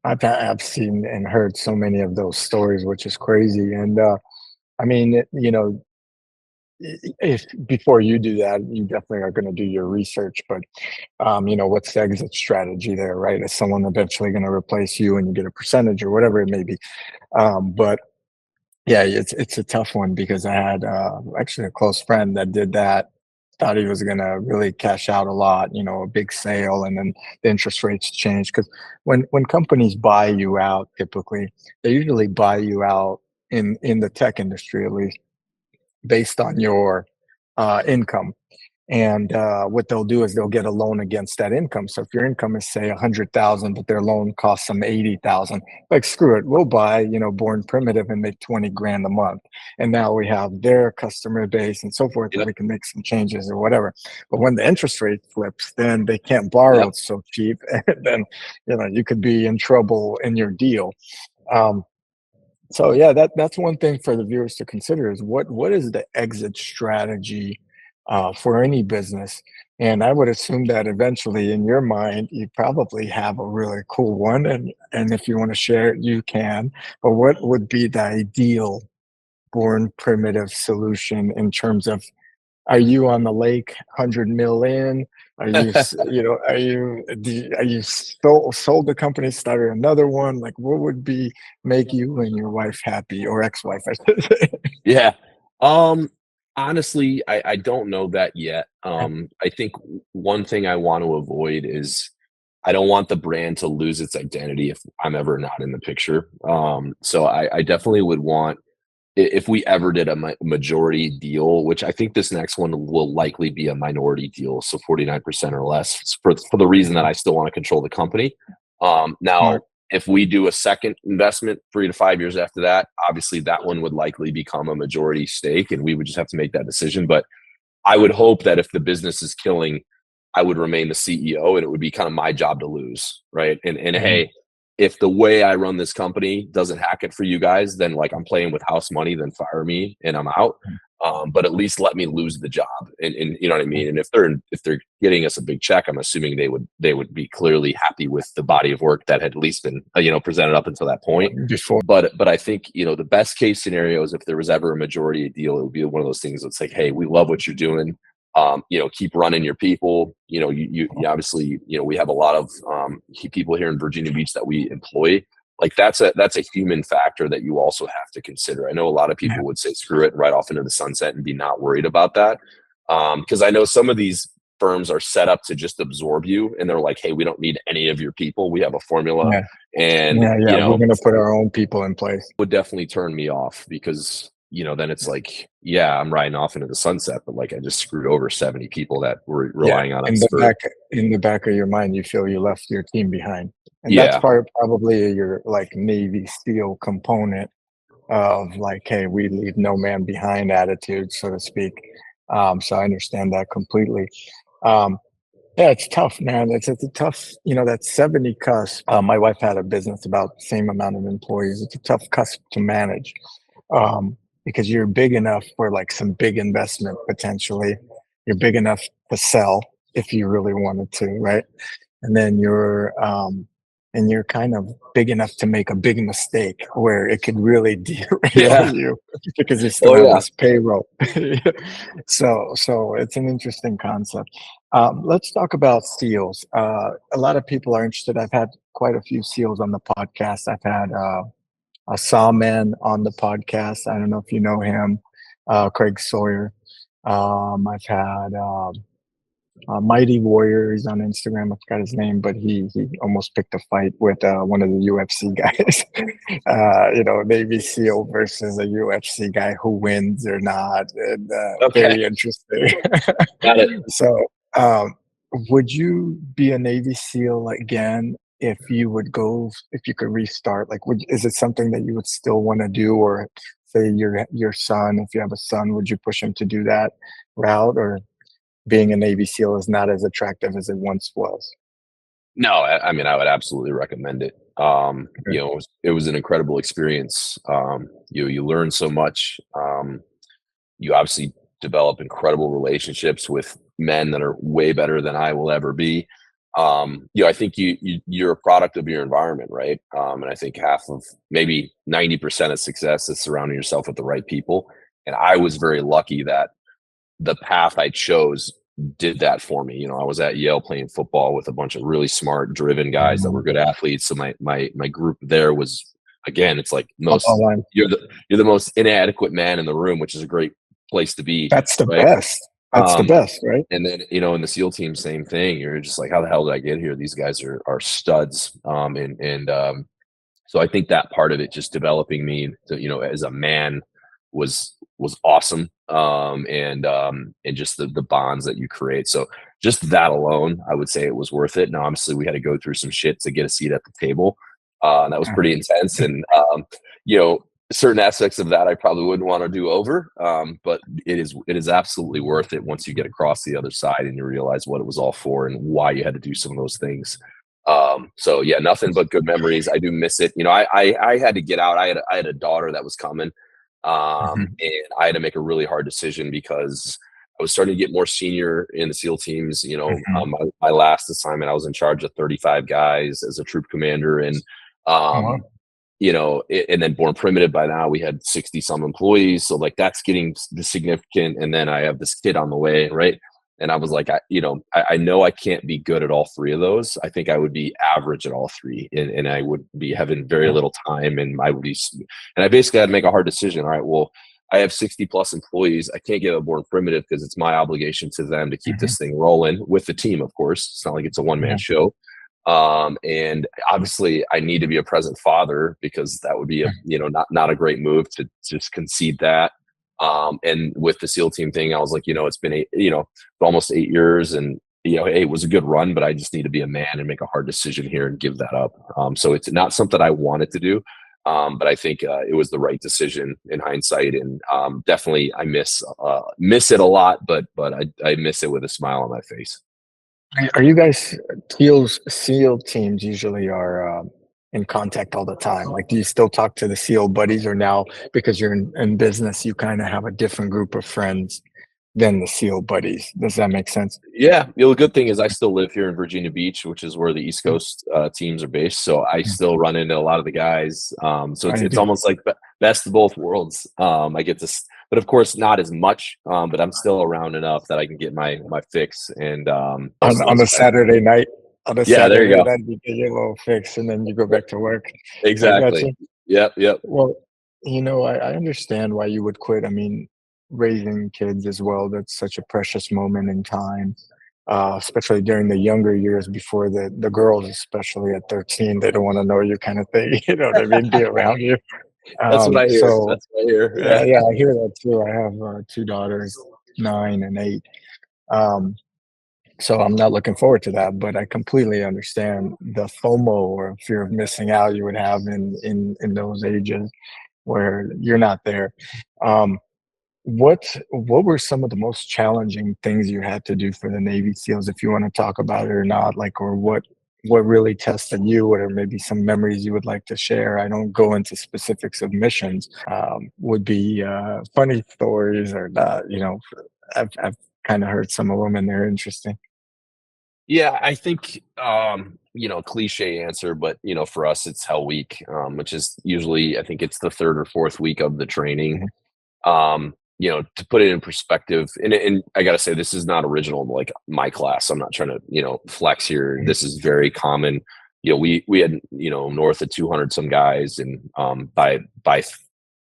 I've seen and heard so many of those stories, which is crazy. And I mean, if before you do that, you definitely are going to do your research. But what's the exit strategy there, right? Is someone eventually going to replace you, and you get a percentage or whatever it may be? But yeah, it's a tough one, because I had actually a close friend that did that. Thought he was gonna really cash out a lot, a big sale, and then the interest rates change. Because when companies buy you out, typically they usually buy you out in the tech industry, at least, based on your income. And what they'll do is they'll get a loan against that income. So if your income is say 100,000, but their loan costs them 80,000, like screw it, we'll buy, Born Primitive and make 20 grand a month. And now we have their customer base and so forth, and Yep. we can make some changes or whatever. But when the interest rate flips, then they can't borrow Yep. so cheap, and then you could be in trouble in your deal. Um, so yeah, that's one thing for the viewers to consider is what is the exit strategy for any business. And I would assume that eventually in your mind you probably have a really cool one, and if you want to share it, you can. But what would be the ideal born primitive solution in terms of, are you on the lake 100 mil in? Are you, are you sold the company, started another one? Like, what would be make you and your wife happy, or ex-wife, I should say? Yeah. Honestly, I don't know that yet. I think one thing I want to avoid is I don't want the brand to lose its identity if I'm ever not in the picture. So I definitely would want, if we ever did a majority deal, which I think this next one will likely be a minority deal, so 49% or less, for the reason that I still want to control the company. Now, Smart. if we do a second investment 3 to 5 years after that, obviously that one would likely become a majority stake, and we would just have to make that decision. But I would hope that if the business is killing, I would remain the CEO, and it would be kind of my job to lose, right? And Mhm. hey, if the way I run this company doesn't hack it for you guys, then like I'm playing with house money, then fire me and I'm out. But at least let me lose the job, and you know what I mean. And if they're getting us a big check, I'm assuming they would be clearly happy with the body of work that had at least been presented up until that point. Before. But I think the best case scenario is if there was ever a majority deal, it would be one of those things that's like, hey, we love what you're doing. Keep running your people. You obviously, we have a lot of people here in Virginia Beach that we employ. Like that's a human factor that you also have to consider. I know a lot of Yeah. people would say screw it and right off into the sunset and be not worried about that. Because I know some of these firms are set up to just absorb you, and they're like, hey, we don't need any of your people. We have a formula, Yeah. and Yeah. We're gonna put our own people in place. would definitely turn me off because then it's like, yeah, I'm riding off into the sunset, but like I just screwed over 70 people that were Yeah. relying on In us the for. back in the back of your mind, you feel you left your team behind. And that's Yeah. probably your like Navy SEAL component of like, hey, we leave no man behind attitude, so to speak. So I understand that completely. Um, yeah, it's tough, man. It's a tough, that 70 cusp. My wife had a business about the same amount of employees. It's a tough cusp to manage, because you're big enough for like some big investment potentially. You're big enough to sell if you really wanted to, right? And then you're kind of big enough to make a big mistake where it could really derail Yeah. you because you still Oh have yeah. this payroll. So it's an interesting concept. Let's talk about seals. A lot of people are interested. I've had quite a few seals on the podcast. I've had a Sawman on the podcast. I don't know if you know him, Craig Sawyer. I've had Mighty Warriors on Instagram. I forgot his name, but he almost picked a fight with one of the UFC guys. Navy SEAL versus a UFC guy, who wins or not. And, Okay. very interesting. Got it. So, um, would you be a Navy SEAL again if you could restart? Like, is it something that you would still want to do, or say your son, if you have a son, would you push him to do that route, or being a Navy SEAL is not as attractive as it once was? No, I mean, I would absolutely recommend it. Okay. It was an incredible experience. You learn so much. You obviously develop incredible relationships with men that are way better than I will ever be. I think you're a product of your environment, right? And I think half of, maybe 90% of success is surrounding yourself with the right people. And I was very lucky that the path I chose did that for me. I was at Yale playing football with a bunch of really smart, driven guys that were Mhm. good athletes. So my group there was, again, it's like Football line. you're the most inadequate man in the room, which is a great place to be, That's the right? best. That's the Um, best, right? and then in the SEAL team, same thing. You're just like, how the hell did I get here? These guys are studs. So I think that part of it, just developing me to, as a man, was was awesome. And just the bonds that you create. So just that alone, I would say it was worth it. Now, obviously, we had to go through some shit to get a seat at the table. And that was pretty intense. And, you know, certain aspects of that I probably wouldn't want to do over. But it is absolutely worth it once you get across the other side and you realize what it was all for and why you had to do some of those things. So yeah, nothing but good memories. I do miss it. You know, I had to get out. I had a daughter that was coming. Mhm. And I had to make a really hard decision because I was starting to get more senior in the SEAL teams. You know, Mhm. my last assignment, I was in charge of 35 guys as a troop commander, and Oh, wow. um, you know, and then Born Primitive by now we had 60 some employees. So like that's getting significant. And then I have this kid on the way, right? And I was like, I know I can't be good at all three of those. I think I would be average at all three, and I would be having very Yeah. little time, and I would be, and I basically had to make a hard decision. All right, well, I have 60 plus employees. I can't give a Born Primitive because it's my obligation to them to keep Mhm. this thing rolling with the team. Of course, it's not like it's a one man Yeah. show. And obviously I need to be a present father because that would be a, you know, not a great move to just concede that. And with the SEAL team thing, I was like, you know, it's been almost 8 years, and you know, hey, it was a good run, but I just need to be a man and make a hard decision here and give that up. So it's not something I wanted to do. But I think it was the right decision in hindsight, and definitely I miss it a lot, but I miss it with a smile on my face. Are you guys SEAL teams usually are in contact all the time? Like, do you still talk to the SEAL buddies, or now because you're in business, you kind of have a different group of friends than the SEAL buddies? Does that make sense? Yeah, you know, the good thing is I still live here in Virginia Beach, which is where the East Coast teams are based. So I Mhm. still run into a lot of the guys. So I it's do. almost like best of both worlds. I get this, but of course not as much. But I'm still around enough that I can get my fix. And most of On those a guys. Saturday night. On a Yeah, there you Saturday go. night, you get your little fix, and then you go back to work. I got Exactly. you. Yep. Yep. Well, I understand why you would quit. I mean, raising kids as well, that's such a precious moment in time, especially during the younger years before the girls, especially at 13, they don't want to know you kind of thing. You know what I mean? Be around you. That's what I hear. So That's what I hear. yeah, Yeah. yeah, I hear that too. I have two daughters, 9 and 8. Um, so I'm not looking forward to that, but I completely understand the FOMO, or fear of missing out, you would have in those ages where you're not there. Um, what were some of the most challenging things you had to do for the Navy SEALs, if you want to talk about it or not? Like, or what really tested you, or maybe some memories you would like to share? I don't go into specifics of missions. Would be funny stories or not. I've kind of heard some of them, and they're interesting. Yeah, I think you know, cliche answer, but you know, for us it's Hell Week, which is usually I think it's the third or fourth week of the training. Mhm. You know, to put it in perspective, and I gotta say this is not original to like my class. I'm not trying to, you know, flex here. Mhm. This is very common. You know, we had, you know, north of 200 some guys, and by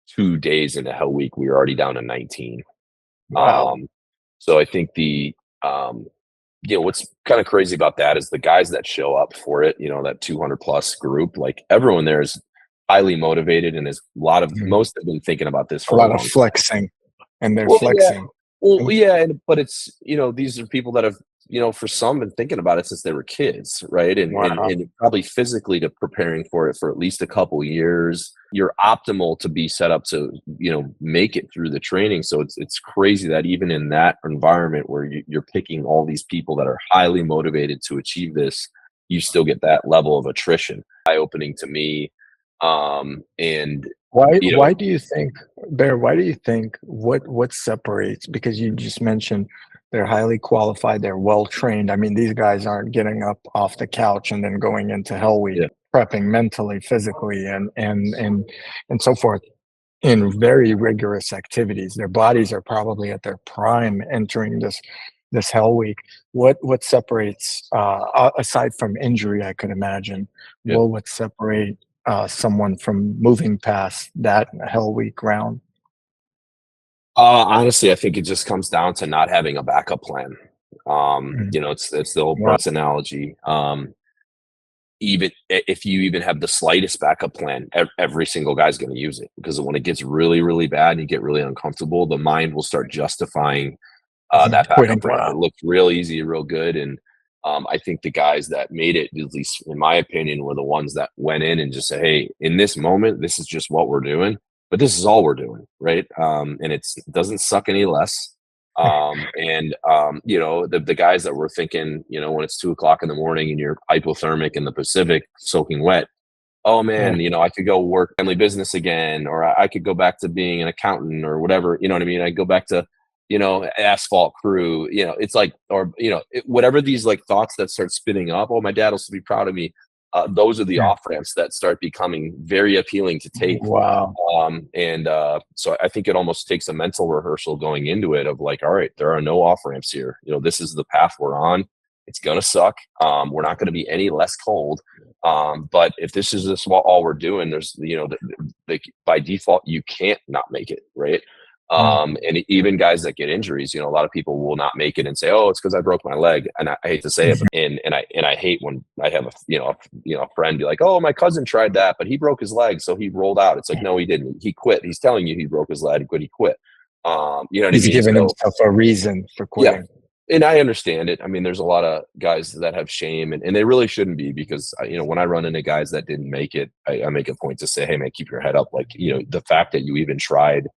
2 days into Hell Week, we were already down to 19. Wow. Um, so I think um, you know, what's kind of crazy about that is the guys that show up for it, you know, that 200 plus group, like everyone there is highly motivated, and is Mhm. most have been thinking about this A for a lot of long time. flexing, and they're Well, yeah. flexing. Well, Mhm. yeah, but it's, you know, these are people that have, you know, for some been thinking about it since they were kids, right? Wow. And probably physically to preparing for it for at least a couple years. You're optimal to be set up to, you know, make it through the training. So it's crazy that even in that environment where you're picking all these people that are highly motivated to achieve this, you still get that level of attrition. Eye opening to me. And you know, Why do you think why do you think what separates, because you just mentioned they're highly qualified, they're well trained. I mean, these guys aren't getting up off the couch and then going into Hell Week, yeah, prepping mentally, physically, and so forth in very rigorous activities. Their bodies are probably at their prime entering this Hell Week. What separates, aside from injury, I could imagine, yeah. what would separate someone from moving past that Hell Week round? Honestly, I think it just comes down to not having a backup plan. Mhm. You know, it's the old Wow. Brooks analogy. even if you even have the slightest backup plan, every single guy's going to use it, because when it gets really, really bad and you get really uncomfortable, the mind will start justifying that quitting. backup plan. It looked real easy, real good. And I think the guys that made it, at least in my opinion, were the ones that went in and just said, hey, in this moment, this is just what we're doing, but this is all we're doing, right? And it doesn't suck any less. You know, the guys that were thinking, you know, when it's 2 o'clock in the morning and you're hypothermic in the Pacific soaking wet, oh man, you know, I could go work family business again, or I could go back to being an accountant or whatever, you know what I mean? I go back to, you know, asphalt crew, you know, it's like, or, you know, whatever these like thoughts that start spinning up, oh, my dad will still be proud of me. Those are the off ramps that start becoming very appealing to take. Wow. So I think it almost takes a mental rehearsal going into it of like, all right, there are no off ramps here. You know, this is the path we're on. It's gonna suck. We're not gonna be any less cold. But if this is just all we're doing, there's, you know, by default you can't not make it, right? And even guys that get injuries, you know, a lot of people will not make it and say, oh, it's because I broke my leg. And I hate to say it, but, and I hate when I have a friend be like, oh, my cousin tried that, but he broke his leg, so he rolled out. It's like, no, he didn't. He quit. He's telling you he broke his leg, but he quit. You know what He's I mean? giving himself a reason for quitting. Yeah. And I understand it. I mean, there's a lot of guys that have shame, and they really shouldn't be, because, you know, when I run into guys that didn't make it, I make a point to say, hey man, keep your head up. Like, you know, the fact that you even tried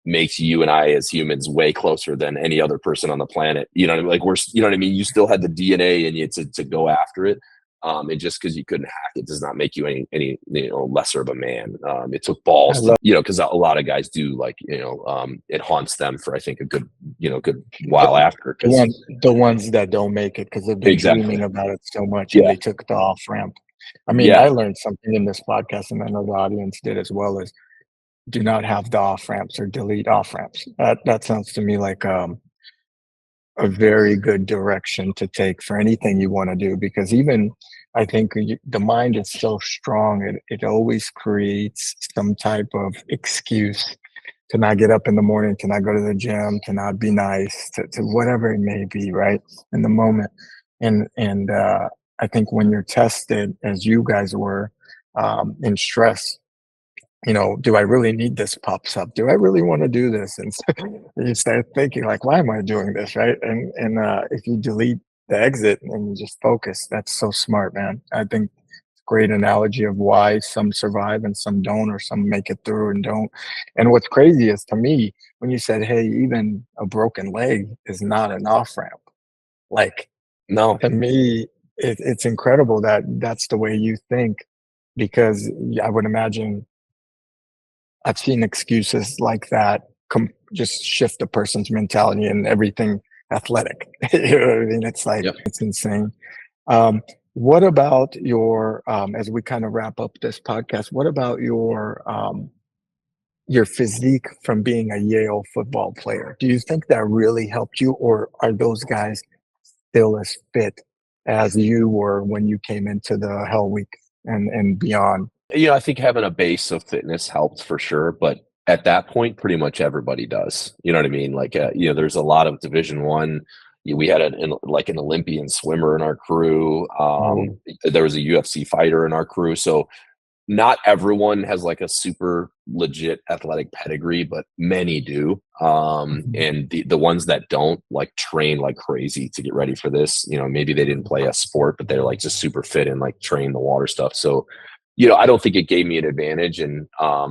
makes you and I as humans way closer than any other person on the planet. You know, like you know what I mean? You still had the DNA in you to go after it. And just because you couldn't hack it does not make you any you know, lesser of a man. It took balls to, you know, because a lot of guys do, like, you know, it haunts them for, I think, a good while after. The ones that don't make it because they've been dreaming about it so much, and they took the off ramp. I mean, I learned something in this podcast, and I know the audience did as well, as do not have the off ramps or delete off ramps. That sounds to me like a very good direction to take for anything you want to do, because even I think the mind is so strong, it always creates some type of excuse to not get up in the morning, to not go to the gym, to not be nice, to whatever it may be, right, in the moment. And I think when you're tested, as you guys were, in stress, you know, do I really need this pops up? Do I really want to do this? And you start thinking like, why am I doing this? Right. And if you delete the exit and you just focus, that's so smart, man. I think it's a great analogy of why some survive and some don't, or some make it through and don't. And what's crazy is, to me, when you said, hey, even a broken leg is not an off ramp. Like, no, to me, it's incredible that that's the way you think, because I would imagine I've seen excuses like that just shift a person's mentality and everything athletic. You know what I mean? It's like, it's insane. What about your, as we kind of wrap up this podcast, what about your physique from being a Yale football player? Do you think that really helped you, or are those guys still as fit as you were when you came into the Hell Week and beyond? You know, I think having a base of fitness helped for sure, but at that point, pretty much everybody does. You know what I mean? Like, you know, there's a lot of Division I. We had an Olympian swimmer in our crew. There was a UFC fighter in our crew. So not everyone has like a super legit athletic pedigree, but many do. And the ones that don't, like, train like crazy to get ready for this. You know, maybe they didn't play a sport, but they're like just super fit and like train the water stuff. So, you know, I don't think it gave me an advantage. And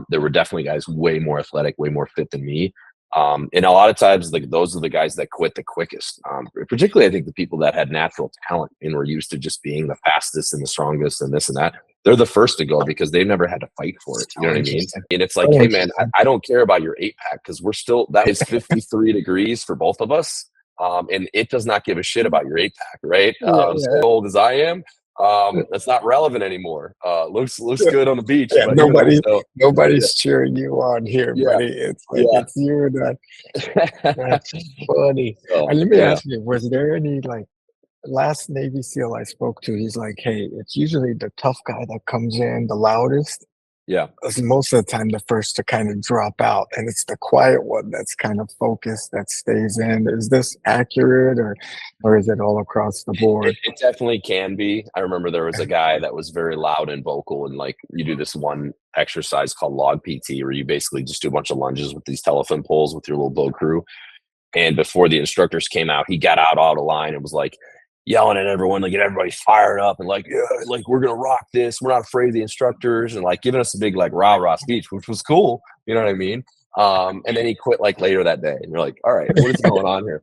there were definitely guys way more athletic, way more fit than me. And a lot of times, like, those are the guys that quit the quickest. Particularly, I think the people that had natural talent and were used to just being the fastest and the strongest and this and that, they're the first to go because they've never had to fight for it. You know what I mean? And it's like, hey man, I don't care about your 8-pack, because that is 53 degrees for both of us. And it does not give a shit about your 8-pack, right? As old as I am, that's not relevant anymore. Looks good on the beach. Yeah, but, nobody's cheering you on here, buddy. It's like, it's you that. That's funny. And let me ask you, was there any, like, last Navy SEAL I spoke to, he's like, hey, it's usually the tough guy that comes in the loudest, Yeah. is most of the time the first to kind of drop out, and it's the quiet one that's kind of focused, that stays in. Is this accurate, or is it all across the board? It definitely can be. I remember there was a guy that was very loud and vocal, and like you do this one exercise called log PT, where you basically just do a bunch of lunges with these telephone poles with your little bow crew. And before the instructors came out, he got out of line and was like yelling at everyone, like get everybody fired up and like, yeah, like we're gonna rock this. We're not afraid of the instructors, and like giving us a big like rah rah speech, which was cool. You know what I mean? And then he quit like later that day, and you're like, all right, what is going on here?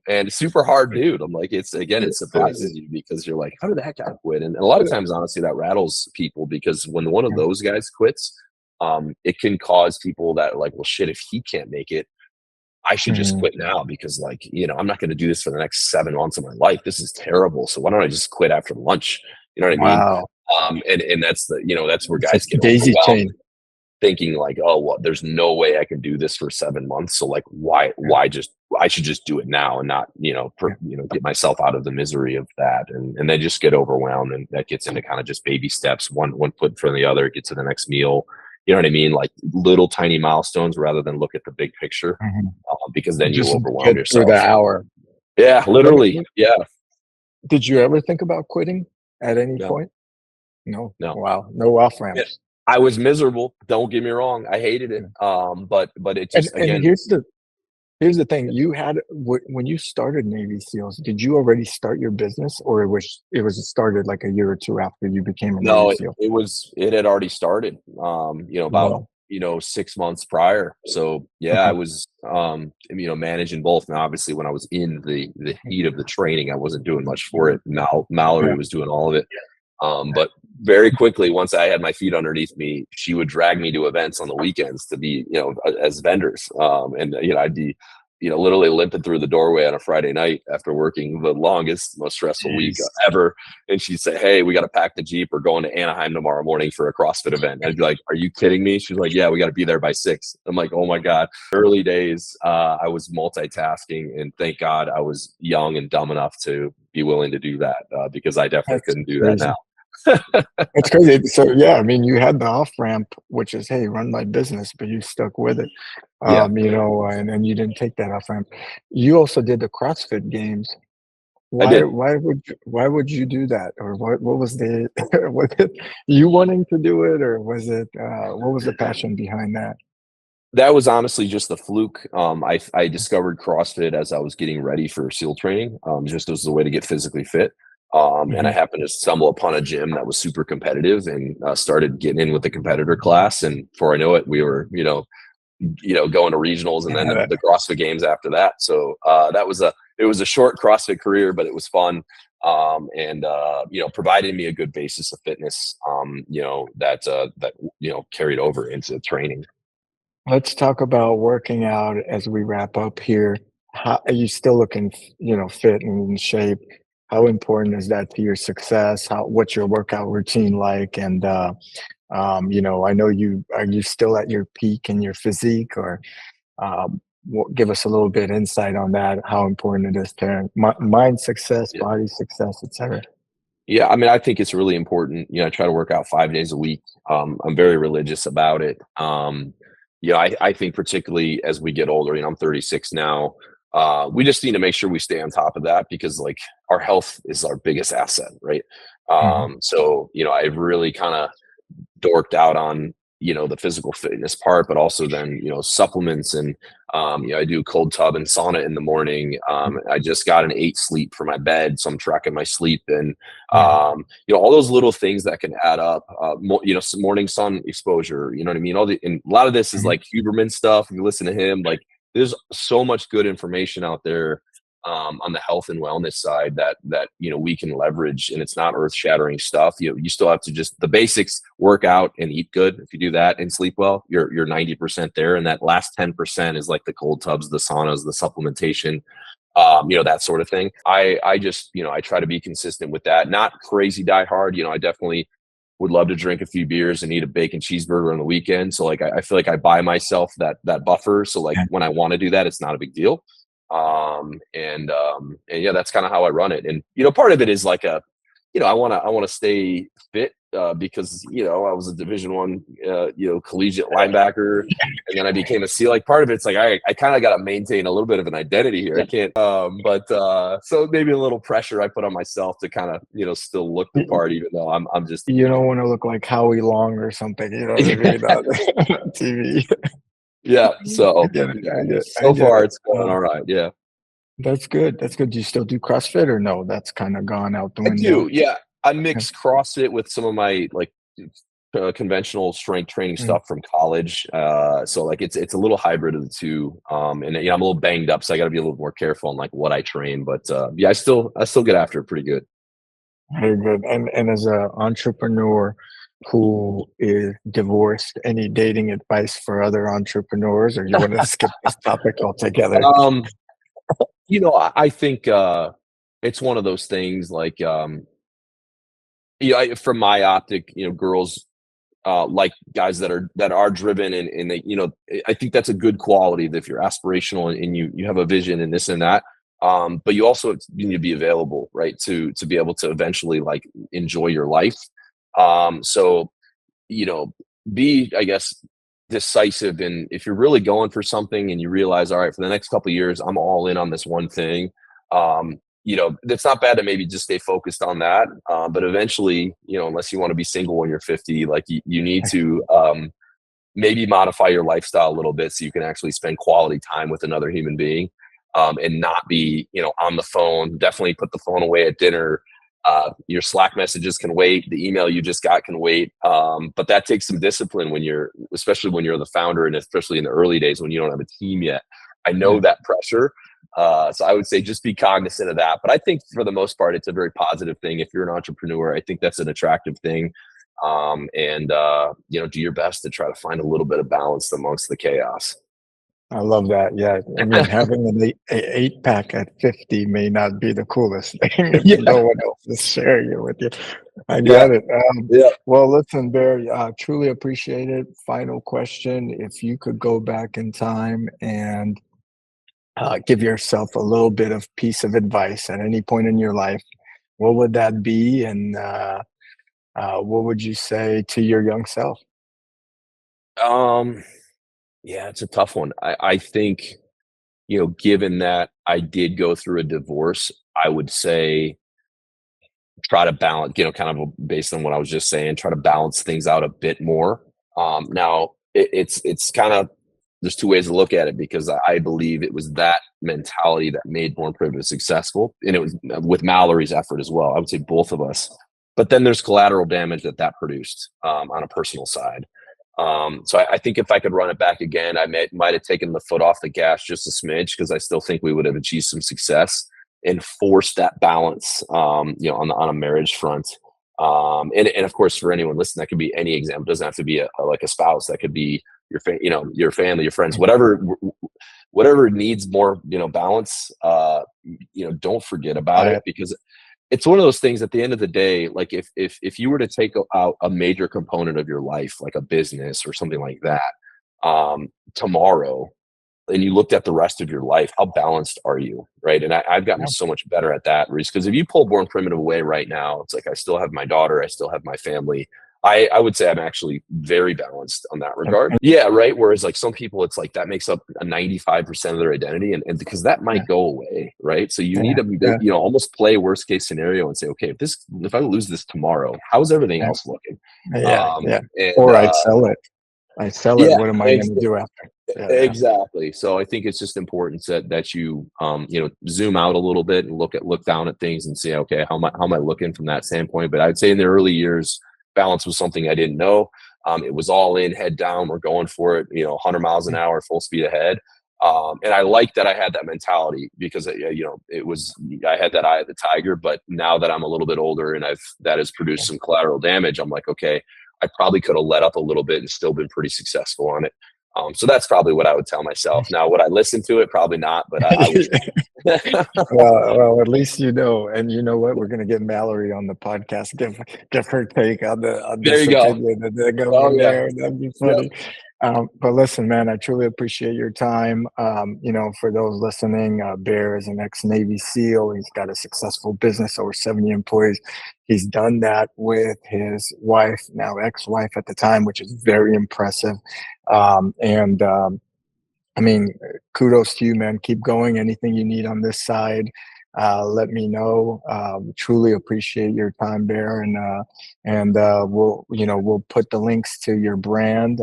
And super hard dude. I'm like, it's again, it surprises you because you're like, how did that guy quit? And a lot of times, honestly, that rattles people because when one of those guys quits, it can cause people that are like, well, shit, if he can't make it, I should just Mhm. quit now because, like, you know, I'm not going to do this for the next 7 months of my life. This is terrible. So why don't I just quit after lunch? You know what I mean? Wow. And that's the, you know, that's where It's a guys get daisy overwhelmed, chain. thinking like, oh, well, there's no way I can do this for 7 months. So like, why just, I should just do it now and not, get myself out of the misery of that. And they just get overwhelmed, and that gets into kind of just baby steps, one foot in front of the other, get to the next meal. You know what I mean? Like little tiny milestones rather than look at the big picture, Mhm. because then you Just overwhelm get through the yourself. hour. Yeah, Let me literally. Yeah. Did you ever think about quitting at any No, point? No. no. Wow. No off Yeah. ramps. I was miserable. Don't get me wrong. I hated it. But it And just, and again, here's the thing. You had when you started Navy SEALs, did you already start your business, or it was started like a year or two after you became a Navy no, SEAL? it had already started, about, Wow. 6 months prior. So yeah, I Okay. was, managing both. Now, obviously when I was in the heat of the training, I wasn't doing much for it. Now Yeah. Mallory was doing all of it. But very quickly, once I had my feet underneath me, she would drag me to events on the weekends to be, as vendors. And I'd be, literally limping through the doorway on a Friday night after working the longest, most stressful week Jeez. ever. And she'd say, "Hey, we got to pack the Jeep. We're going to Anaheim tomorrow morning for a CrossFit event." And I'd be like, "Are you kidding me?" She's like, "Yeah, we got to be there by 6." I'm like, "Oh my God." Early days, I was multitasking, and thank God I was young and dumb enough to be willing to do that, because I definitely That's couldn't do that crazy. now. That's crazy. So yeah, I mean, you had the off ramp, which is, hey, run my business, but you stuck with it. Yeah, And you didn't take that off ramp. You also did the CrossFit Games. I Why did. why would you do that? Or what was the was it you wanting to do it, or was it what was the passion behind that? That was honestly just a fluke. I discovered CrossFit as I was getting ready for SEAL training, just as a way to get physically fit. And I Mhm. happened to stumble upon a gym that was super competitive, and started getting in with the competitor class. And before I know it, we were, going to regionals, and then Yeah, the CrossFit Games after that. So it was a short CrossFit career, but it was fun. And provided me a good basis of fitness, that carried over into training. let's talk about working out as we wrap up here. How are you still looking, fit and in shape? How important is that to your success? What's your workout routine like? And I know are you still at your peak in your physique, or give us a little bit insight on that, how important it is to mind success, body success, etc. Yeah, I mean, I think it's really important. I try to work out 5 days a week. I'm very religious about it. I think particularly as we get older, I'm 36 now. We just need to make sure we stay on top of that because, like, our health is our biggest asset, right? Mhm. So, I've really kind of dorked out on the physical fitness part, but also then supplements. And I do cold tub and sauna in the morning. I just got an 8 sleep for my bed, so I'm tracking my sleep. And Mhm. all those little things that can add up. Some morning sun exposure, you know what I mean? And a lot of this is Mhm. like Huberman stuff. If you listen to him, like, there's so much good information out there, on the health and wellness side that we can leverage, and it's not earth shattering stuff. You still have to just the basics: work out and eat good. If you do that and sleep well, you're 90% there, and that last 10% is like the cold tubs, the saunas, the supplementation, that sort of thing. I just I try to be consistent with that, not crazy die hard. I definitely would love to drink a few beers and eat a bacon cheeseburger on the weekend. So like I feel like I buy myself that buffer. So like Yeah. when I want to do that, it's not a big deal. And yeah, that's kind of how I run it. And part of it is like I want to stay fit because, I was a Division I, collegiate linebacker, and then I became a SEAL. Like, part of it's like, I kind of got to maintain a little bit of an identity here. I can't, so maybe a little pressure I put on myself to kind of, still look the part, even though I'm just, You don't want to look like Howie Long or something, you know what I mean? On TV. Yeah. So I get it. so far it's going all right. Yeah. That's good. That's good. Do you still do CrossFit or no? That's kind of gone out the I window. do. Yeah. I mix CrossFit with some of my conventional strength training stuff from college. So like it's a little hybrid of the two. And I'm a little banged up, so I got to be a little more careful on like what I train. But yeah, I still get after it pretty good. Very good. And as an entrepreneur who is divorced, any dating advice for other entrepreneurs, or you want to skip this topic altogether? I think it's one of those things like, from my optic, girls like guys that are driven, and they, I think that's a good quality, that if you're aspirational and you have a vision and this and that, but you also need to be available, right, to be able to eventually like enjoy your life. So, be, I guess, decisive. And if you're really going for something and you realize, all right, for the next couple of years, I'm all in on this one thing, it's not bad to maybe just stay focused on that. But eventually, unless you want to be single when you're 50, like you need to maybe modify your lifestyle a little bit so you can actually spend quality time with another human being, and not be, on the phone. Definitely put the phone away at dinner. Your Slack messages can wait. The email you just got can wait. But that takes some discipline especially when you're the founder, and especially in the early days when you don't have a team yet. I know that pressure. So I would say just be cognizant of that. But I think for the most part, it's a very positive thing. If you're an entrepreneur, I think that's an attractive thing. And do your best to try to find a little bit of balance amongst the chaos. I love that. Yeah. I mean, having an eight pack at 50 may not be the coolest thing if no one else is sharing it with you. I got it. Well, listen, Barry, truly appreciate it. Final question. If you could go back in time and give yourself a little bit of piece of advice at any point in your life, what would that be? And what would you say to your young self? Yeah, it's a tough one. I think, given that I did go through a divorce, I would say try to balance, kind of based on what I was just saying, try to balance things out a bit more. Now it's kind of, there's two ways to look at it, because I believe it was that mentality that made Born Privileged successful. And it was with Mallory's effort as well. I would say both of us. But then there's collateral damage that produced on a personal side. So I think if I could run it back again, I might have taken the foot off the gas just a smidge, because I still think we would have achieved some success and forced that balance, on a marriage front. And of course, for anyone listening, that could be any example. It doesn't have to be like a spouse. That could be your family, your friends, whatever needs more, balance. Don't forget about it, because it's one of those things at the end of the day, like if you were to take out a major component of your life, like a business or something like that, tomorrow, and you looked at the rest of your life, how balanced are you? Right. And I've gotten so much better at that, Reese, because if you pull Born Primitive away right now, it's like, I still have my daughter, I still have my family. I would say I'm actually very balanced on that regard. Yeah. Right. Whereas like some people, it's like that makes up a 95% of their identity. And because that might go away. Right. So you need to, almost play worst case scenario and say, okay, if I lose this tomorrow, how's everything else looking? Or I'd sell it. What am I going to do after? Exactly. So I think it's just important that you, zoom out a little bit and look down at things and say, okay, how am I looking from that standpoint? But I'd say in the early years, balance was something I didn't know. It was all in, head down. We're going for it, 100 miles an hour, full speed ahead. And I like that I had that mentality, because, I had that eye of the tiger. But now that I'm a little bit older and that has produced some collateral damage, I'm like, okay, I probably could have let up a little bit and still been pretty successful on it. So that's probably what I would tell myself. Now, would I listen to it? Probably not, but I would. well, at least you know. And you know what? We're going to get Mallory on the podcast. Give her take on there you this opinion, and then go from there. That'd be funny. But listen, man, I truly appreciate your time. For those listening, Bear is an ex-Navy SEAL. He's got a successful business, over 70 employees. He's done that with his wife, now ex-wife at the time, which is very impressive. And I mean, kudos to you, man. Keep going. Anything you need on this side, let me know. Truly appreciate your time, Bear, and we'll put the links to your brand.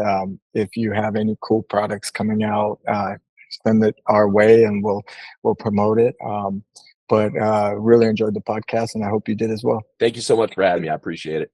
If you have any cool products coming out, send it our way, and we'll promote it. But really enjoyed the podcast, and I hope you did as well. Thank you so much for having me. I appreciate it.